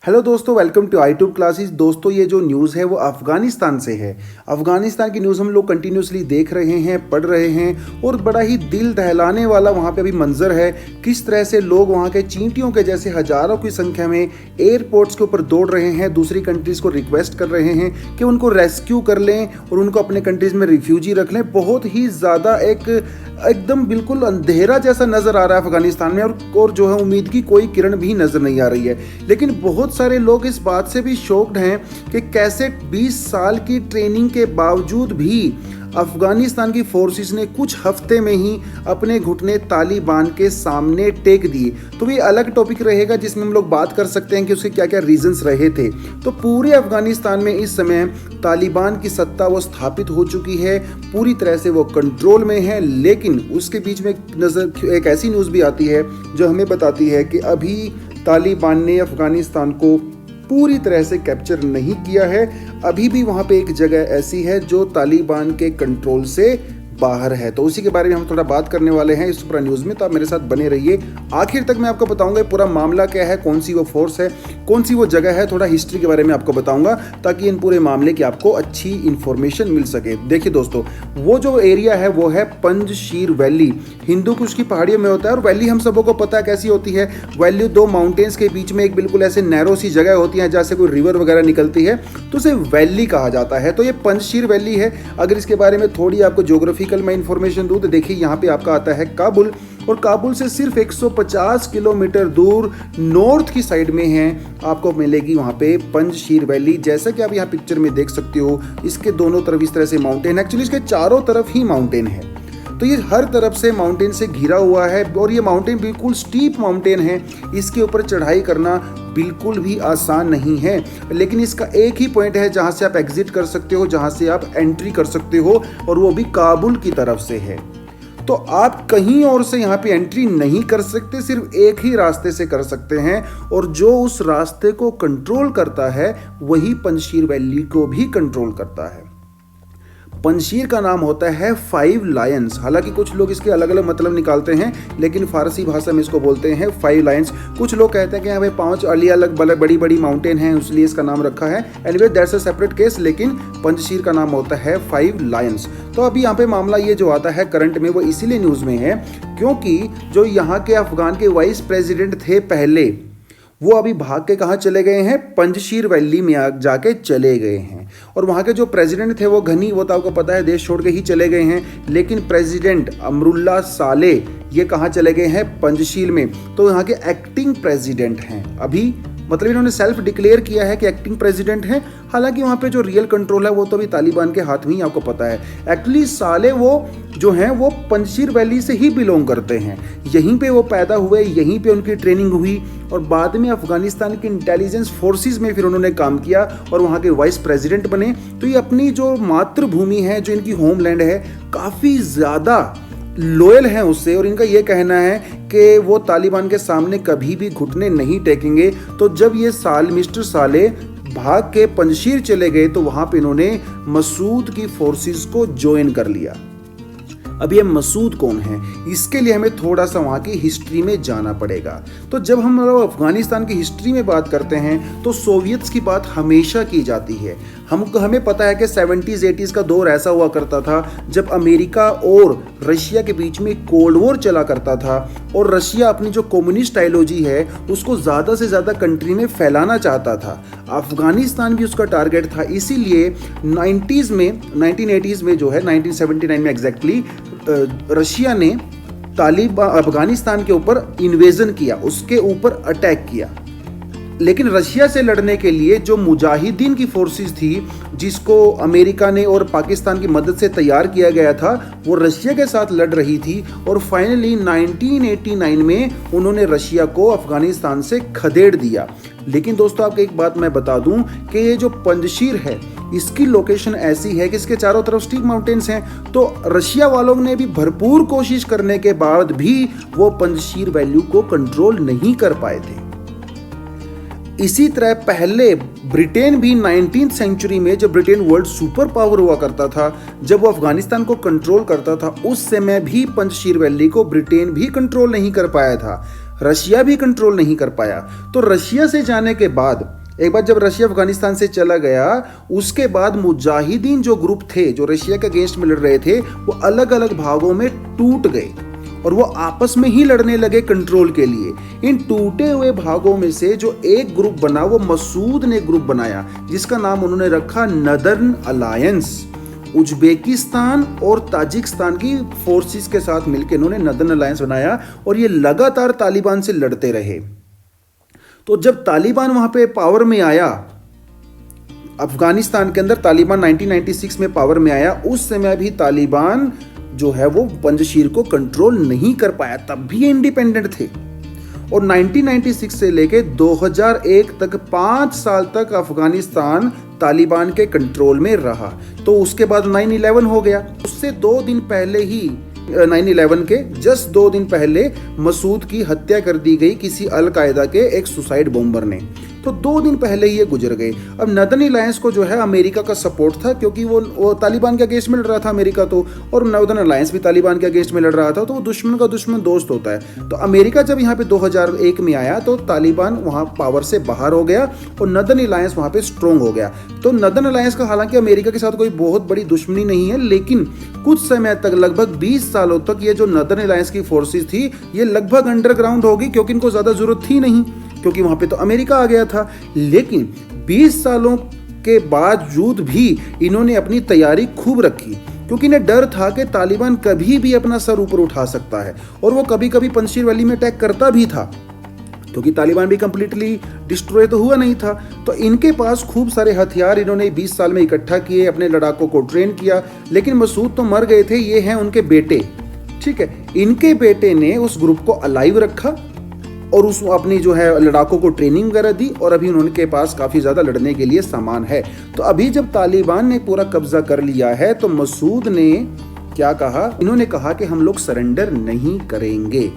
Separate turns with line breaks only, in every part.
Hello दोस्तों, welcome to YouTube classes. दोस्तों, ये जो न्यूज़ है वो अफ़गानिस्तान से है। अफ़गानिस्तान की न्यूज़ हम लोग कंटिन्यूसली देख रहे हैं, पढ़ रहे हैं और बड़ा ही दिल दहलाने वाला वहाँ पे अभी मंजर है। किस तरह से लोग वहाँ के चींटियों के जैसे हज़ारों की संख्या में एयरपोर्ट्स के ऊपर दौड़ रहे हैं, दूसरी कंट्रीज़ को रिक्वेस्ट कर रहे हैं कि उनको रेस्क्यू कर लें और उनको अपने कंट्रीज़ में रिफ्यूजी रख लें। बहुत ही ज़्यादा एकदम बिल्कुल अंधेरा जैसा नज़र आ रहा है अफ़गानिस्तान में, और जो है उम्मीद की कोई किरण भी नज़र नहीं आ रही है। लेकिन बहुत सारे लोग इस बात से भी शॉक्ड हैं कि कैसे 20 साल की ट्रेनिंग के बावजूद भी अफगानिस्तान की फोर्सेस ने कुछ हफ्ते में ही अपने घुटने तालिबान के सामने टेक दिए। तो ये अलग टॉपिक रहेगा जिसमें हम लोग बात कर सकते हैं कि उसके क्या क्या रीजंस रहे थे। तो पूरे अफगानिस्तान में इस समय तालिबान की सत्ता वो स्थापित हो चुकी है, पूरी तरह से वो कंट्रोल में है। लेकिन उसके बीच में एक ऐसी न्यूज़ भी आती है जो हमें बताती है कि अभी तालिबान ने अफगानिस्तान को पूरी तरह से कैप्चर नहीं किया है। अभी भी वहाँ पे एक जगह ऐसी है जो तालिबान के कंट्रोल से बाहर है। तो उसी के बारे में हम थोड़ा बात करने वाले हैं इस पूरा न्यूज़ में, तो आप मेरे साथ बने रहिए। आखिर तक मैं आपको बताऊंगा पूरा मामला क्या है, कौन सी वो फोर्स है, कौन सी वो जगह है, थोड़ा हिस्ट्री के बारे में आपको बताऊंगा ताकि इन पूरे मामले की आपको अच्छी इन्फॉर्मेशन मिल सके। देखिए दोस्तों, वो जो एरिया है वो है पंजशीर वैली। हिंदू कुश की पहाड़ियों में होता है और वैली हम सबों को पता है कैसी होती है। वैली दो माउंटेन्स के बीच में एक बिल्कुल ऐसे नैरो सी जगह होती है जहाँ से कोई रिवर वगैरह निकलती है, तो उसे वैली कहा जाता है। तो ये पंजशीर वैली है। अगर इसके बारे में थोड़ी आपको ज्योग्राफिकल मैं इन्फॉर्मेशन दूं तो देखिए, यहाँ पे आपका आता है काबुल, और काबुल से सिर्फ 150 किलोमीटर दूर नॉर्थ की साइड में है आपको मिलेगी वहाँ पे पंजशीर वैली। जैसा कि आप यहाँ पिक्चर में देख सकते हो, इसके दोनों तरफ इस तरह से माउंटेन है। एक्चुअली इसके चारों तरफ ही माउंटेन है, तो ये हर तरफ से माउंटेन से घिरा हुआ है और ये माउंटेन बिल्कुल स्टीप माउंटेन है। इसके ऊपर चढ़ाई करना बिल्कुल भी आसान नहीं है। लेकिन इसका एक ही पॉइंट है जहाँ से आप एग्जिट कर सकते हो, जहाँ से आप एंट्री कर सकते हो, और वो भी काबुल की तरफ से है। तो आप कहीं और से यहाँ पे एंट्री नहीं कर सकते, सिर्फ एक ही रास्ते से कर सकते हैं, और जो उस रास्ते को कंट्रोल करता है वही पंजशीर वैली को भी कंट्रोल करता है। पंजशीर का नाम होता है 5 लायंस। हालांकि कुछ लोग इसके अलग अलग मतलब निकालते हैं, लेकिन फारसी भाषा में इसको बोलते हैं 5 लायंस। कुछ लोग कहते हैं कि यहाँ पे 5 अलग बड़ी बड़ी माउंटेन हैं, इसलिए इसका नाम रखा है। Anyway, that's a separate case, लेकिन पंजशीर का नाम होता है 5 लायंस। तो अभी यहाँ पे मामला ये जो आता है करंट में, वो इसीलिए न्यूज़ में है क्योंकि जो यहाँ के अफगान के वाइस प्रेसिडेंट थे पहले, वो अभी भाग के कहाँ चले गए हैं, पंजशीर वैली में जाके चले गए हैं। और वहाँ के जो प्रेसिडेंट थे वो घनी, वो तो आपको पता है देश छोड़ के ही चले गए हैं। लेकिन प्रेसिडेंट अमरुल्ला साले ये कहाँ चले गए हैं, पंजशीर में। तो यहाँ के एक्टिंग प्रेसिडेंट हैं अभी, मतलब इन्होंने सेल्फ डिक्लेयर किया है कि एक्टिंग प्रेसिडेंट हैं। हालांकि वहाँ पे जो रियल कंट्रोल है वो तो अभी तालिबान के हाथ में ही, आपको पता है। एक्चुअली साले वो जो हैं वो पंजशीर वैली से ही बिलोंग करते हैं, यहीं पे वो पैदा हुए, यहीं पे उनकी ट्रेनिंग हुई, और बाद में अफगानिस्तान की इंटेलिजेंस फोर्सेस में फिर उन्होंने काम किया और वहाँ के वाइस प्रेसिडेंट बने। तो ये अपनी जो मातृभूमि है, जो इनकी होमलैंड है, काफ़ी ज़्यादा लॉयल हैं उससे, और इनका ये कहना है कि वो तालिबान के सामने कभी भी घुटने नहीं टेकेंगे। तो जब ये मिस्टर साले भाग के पंजशीर चले गए तो वहाँ पे इन्होंने मसूद की फोर्सेस को ज्वाइन कर लिया। अब ये मसूद कौन है, इसके लिए हमें थोड़ा सा वहाँ की हिस्ट्री में जाना पड़ेगा। तो जब हम लोग अफगानिस्तान की हिस्ट्री में बात करते हैं तो सोवियत्स की बात हमेशा की जाती है। हमें पता है कि 70s 80s का दौर ऐसा हुआ करता था जब अमेरिका और रशिया के बीच में कोल्ड वॉर चला करता था, और रशिया अपनी जो कम्युनिस्ट आइडियोलॉजी है उसको ज़्यादा से ज़्यादा कंट्री में फैलाना चाहता था। अफगानिस्तान भी उसका टारगेट था। इसीलिए 1980s में जो है 1979 में एग्जैक्टली रशिया ने अफगानिस्तान के ऊपर इन्वेजन किया, उसके ऊपर अटैक किया। लेकिन रशिया से लड़ने के लिए जो मुजाहिदीन की फोर्सेस थी, जिसको अमेरिका ने और पाकिस्तान की मदद से तैयार किया गया था, वो रशिया के साथ लड़ रही थी, और फाइनली 1989 में उन्होंने रशिया को अफगानिस्तान से खदेड़ दिया। लेकिन दोस्तों, आपको एक बात मैं बता दूं कि ये जो पंजशीर है, इसकी लोकेशन ऐसी है कि इसके चारों तरफ स्टीप माउंटेन्स हैं। तो रशिया वालों ने भी भरपूर कोशिश करने के बाद भी वो पंजशीर वैली को कंट्रोल नहीं कर पाए थे। इसी तरह पहले ब्रिटेन भी 19th सेंचुरी में, जब ब्रिटेन वर्ल्ड सुपर पावर हुआ करता था, जब वो अफगानिस्तान को कंट्रोल करता था, उस समय भी पंजशीर वैली को ब्रिटेन भी कंट्रोल नहीं कर पाया था, रशिया भी कंट्रोल नहीं कर पाया। तो रशिया से जाने के बाद एक बार जब रशिया अफगानिस्तान से चला गया, उसके बाद मुजाहिदीन जो ग्रुप थे जो रशिया के अगेंस्ट में लड़ रहे थे, वो अलग अलग भागों में टूट गए और वो आपस में ही लड़ने लगे कंट्रोल के लिए। इन टूटे हुए भागों में से जो एक ग्रुप बना, वो मसूद ने ग्रुप बनाया जिसका नाम उन्होंने रखा नदर्न अलायंस। उज्बेकिस्तान और ताजिकिस्तान की फोर्सेस के साथ मिलकर इन्होंने नदर्न अलायंस बनाया और ये लगातार तालिबान से लड़ते रहे। तो जब तालिबान वहां पे पावर में आया, अफगानिस्तान के अंदर तालिबान 1996 में पावर में आया, उस समय भी तालिबान जो है वो पंजशीर को कंट्रोल नहीं कर पाया, तब भी ये इंडिपेंडेंट थे। और 1996 से लेके 2001 तक 5 साल तक अफगानिस्तान तालिबान के कंट्रोल में रहा। तो उसके बाद 9/11 हो गया। उससे 2 दिन पहले ही 9/11 के जस्ट 2 दिन पहले मसूद की हत्या कर दी गई किसी अल कायदा के एक सुसाइड बॉम्बर ने। तो 2 दिन पहले ही ये गुजर गए। अब नदर्न अलायंस को जो है अमेरिका का सपोर्ट था, क्योंकि वो तालिबान के अगेंस्ट में लड़ रहा था अमेरिका तो, और नदर्न अलायंस भी तालिबान के अगेंस्ट में लड़ रहा था। तो वो दुश्मन का दुश्मन दोस्त होता है। तो अमेरिका जब यहाँ पे 2001 में आया तो तालिबान वहाँ पावर से बाहर हो गया और नदर्न अलायंस वहाँ पे स्ट्रॉन्ग हो गया। तो नदर्न अलायंस का हालांकि अमेरिका के साथ कोई बहुत बड़ी दुश्मनी नहीं है, लेकिन कुछ समय तक, लगभग 20 सालों तक, ये जो नदर्न अलायंस की फोर्सेस थी ये लगभग अंडरग्राउंड हो गई, क्योंकि इनको ज़्यादा जरूरत थी नहीं, क्योंकि वहां पे तो अमेरिका आ गया था। लेकिन 20 सालों के बावजूद भी इन्होंने अपनी तैयारी खूब रखी, क्योंकि इन्हें डर था कि तालिबान कभी भी अपना सर ऊपर उठा सकता है, और वो कभी कभी पंजशीर वैली में अटैक करता भी था, क्योंकि तालिबान भी कंप्लीटली डिस्ट्रॉय तो हुआ नहीं था। तो इनके पास खूब सारे हथियार इन्होंने 20 साल में इकट्ठा किए, अपने लड़ाकों को ट्रेन किया। लेकिन मसूद तो मर गए थे, ये हैं उनके बेटे, ठीक है। इनके बेटे ने उस ग्रुप को अलाइव रखा और उस अपनी जो है लड़ाकों को ट्रेनिंग वगैरह दी, और अभी उनके पास काफ़ी ज़्यादा लड़ने के लिए सामान है। तो अभी जब तालिबान ने पूरा कब्जा कर लिया है तो मसूद ने क्या कहा, इन्होंने कहा कि हम लोग सरेंडर नहीं करेंगे।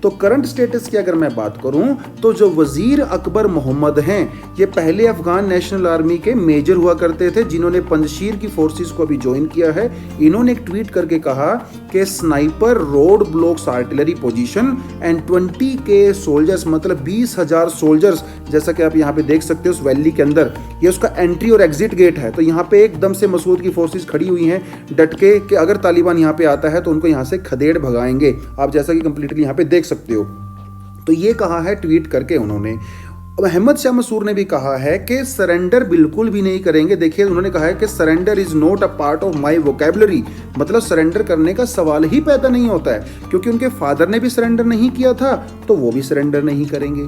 तो करंट स्टेटस की अगर मैं बात करूं तो जो वजीर अकबर मोहम्मद हैं, ये पहले अफगान नेशनल आर्मी के मेजर हुआ करते थे, जिन्होंने पंजशीर की फोर्सेस को अभी ज्वाइन किया है। इन्होंने एक ट्वीट करके कहा कि sniper, road blocks, artillery position and 20 के सोल्जर्स, मतलब 20,000 सोल्जर्स, जैसा कि आप यहाँ पे देख सकते हो उस वैली के अंदर, ये उसका एंट्री और एग्जिट गेट है। तो यहाँ पे एकदम से मसूद की फोर्सेस खड़ी हुई हैं डट के, कि अगर तालिबान यहाँ पे आता है तो उनको यहाँ से खदेड़ भगाएंगे। आप जैसा कि कंप्लीटली यहाँ पे देख सकते हो। तो ये कहा है ट्वीट करके उन्होंने। अहमद शाह मसूर ने भी कहा है कि सरेंडर बिल्कुल भी नहीं करेंगे। देखिए, उन्होंने कहा है कि surrender is not a part of my vocabulary, मतलब सरेंडर करने का सवाल ही पैदा नहीं होता है, क्योंकि उनके फादर ने भी सरेंडर नहीं किया था तो वो भी सरेंडर नहीं करेंगे।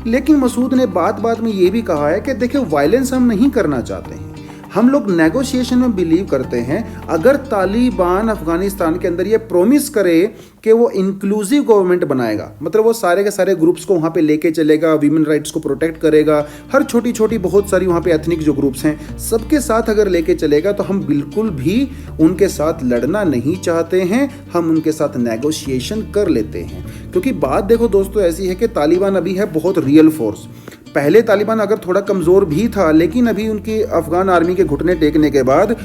लेकिन मसूद ने बात बात में ये भी कहा है कि देखिए, वायलेंस हम नहीं करना चाहते हैं, हम लोग नेगोशिएशन में बिलीव करते हैं। अगर तालिबान अफगानिस्तान के अंदर ये प्रॉमिस करे कि वो इंक्लूसिव गवर्नमेंट बनाएगा, मतलब वो सारे के सारे ग्रुप्स को वहाँ पे लेके चलेगा, वीमेन राइट्स को प्रोटेक्ट करेगा, हर छोटी छोटी बहुत सारी वहाँ पे एथनिक जो ग्रुप्स हैं सबके साथ अगर लेके चलेगा, तो हम बिल्कुल भी उनके साथ लड़ना नहीं चाहते हैं, हम उनके साथ नेगोशिएशन कर लेते हैं। क्योंकि बात देखो दोस्तों ऐसी है कि तालिबान अभी है बहुत रियल फोर्स। पहले तालिबान अगर थोड़ा कमज़ोर भी था, लेकिन अभी उनकी अफगान आर्मी के घुटने टेकने के बाद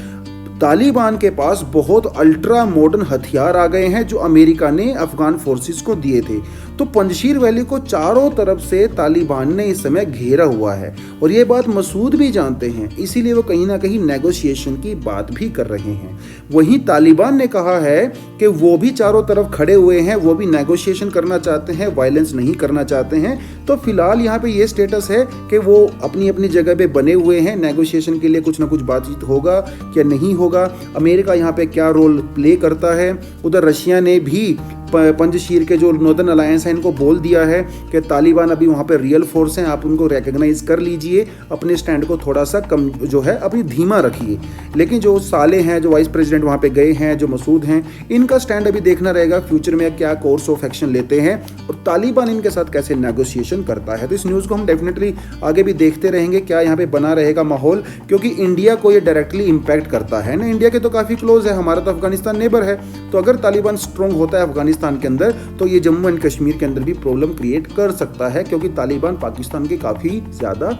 तालिबान के पास बहुत अल्ट्रा मॉडर्न हथियार आ गए हैं जो अमेरिका ने अफगान फोर्सेस को दिए थे। तो पंजशीर वैली को चारों तरफ से तालिबान ने इस समय घेरा हुआ है, और ये बात मसूद भी जानते हैं, इसीलिए वो कहीं ना कहीं नेगोशिएशन की बात भी कर रहे हैं। वहीं तालिबान ने कहा है कि वो भी चारों तरफ खड़े हुए हैं, वो भी नेगोशिएशन करना चाहते हैं, वायलेंस नहीं करना चाहते हैं। तो फिलहाल यहाँ पे ये स्टेटस है कि वो अपनी अपनी जगह पे बने हुए हैं, नेगोशिएशन के लिए कुछ ना कुछ बातचीत होगा या नहीं होगा। अमेरिका यहाँ पे क्या रोल प्ले करता है, उधर रशिया ने भी पंजशीर के जो नॉर्दर्न अलायंस है इनको बोल दिया है कि तालिबान अभी वहाँ पे रियल फोर्स हैं, आप उनको रिकग्नाइज कर लीजिए, अपने स्टैंड को थोड़ा सा कम जो है अपनी धीमा रखिए। लेकिन जो साले हैं, जो वाइस प्रेसिडेंट वहाँ पे गए हैं, जो मसूद हैं, इनका स्टैंड अभी देखना रहेगा फ्यूचर में क्या कोर्स ऑफ एक्शन लेते हैं और तालिबान इनके साथ कैसे नेगोशिएशन करता है। तो इस न्यूज़ को हम डेफिनेटली आगे भी देखते रहेंगे, क्या यहाँ पे बना रहेगा माहौल, क्योंकि इंडिया को ये डायरेक्टली इम्पैक्ट करता है ना, इंडिया के तो काफ़ी क्लोज है, हमारा तो अफगानिस्तान नेबर है। तो अगर तालिबान स्ट्रॉन्ग होता है अफगानिस्तान के अंदर, तो ये जम्मू एंड कश्मीर के अंदर भी प्रॉब्लम क्रिएट कर सकता है, क्योंकि तालिबान पाकिस्तान के काफ़ी ज़्यादा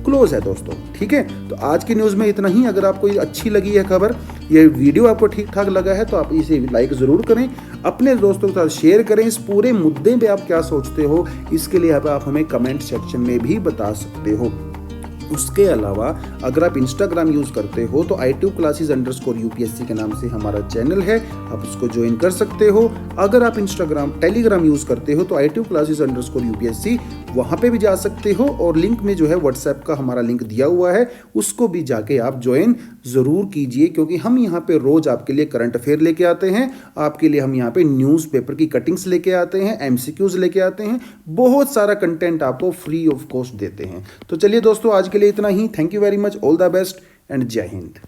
क्लोज है दोस्तों। ठीक है, तो आज की न्यूज़ में इतना ही। अगर आपको ये अच्छी लगी है खबर, ये वीडियो आपको ठीक ठाक लगा है, तो आप इसे लाइक ज़रूर करें, अपने दोस्तों के साथ शेयर करें। इस पूरे मुद्दे पे आप क्या सोचते हो, इसके लिए आप हमें कमेंट सेक्शन में भी बता सकते हो। उसके अलावा अगर आप इंस्टाग्राम यूज़ करते हो तो i2classes_UPSC के नाम से हमारा चैनल है, आप उसको ज्वाइन कर सकते हो। अगर आप टेलीग्राम यूज़ करते हो तो i2classes_UPSC वहाँ पे भी जा सकते हो, और लिंक में जो है व्हाट्सएप का हमारा लिंक दिया हुआ है, उसको भी जाके आप ज्वाइन ज़रूर कीजिए, क्योंकि हम यहाँ पे रोज़ आपके लिए करंट अफेयर लेके आते हैं, आपके लिए हम यहाँ पे न्यूज़पेपर की कटिंग्स लेके आते हैं, MCQs लेके आते हैं, बहुत सारा कंटेंट आपको फ्री ऑफ कॉस्ट देते हैं। तो चलिए दोस्तों, आज के लिए इतना ही। Thank you very much, all the best and जय हिंद।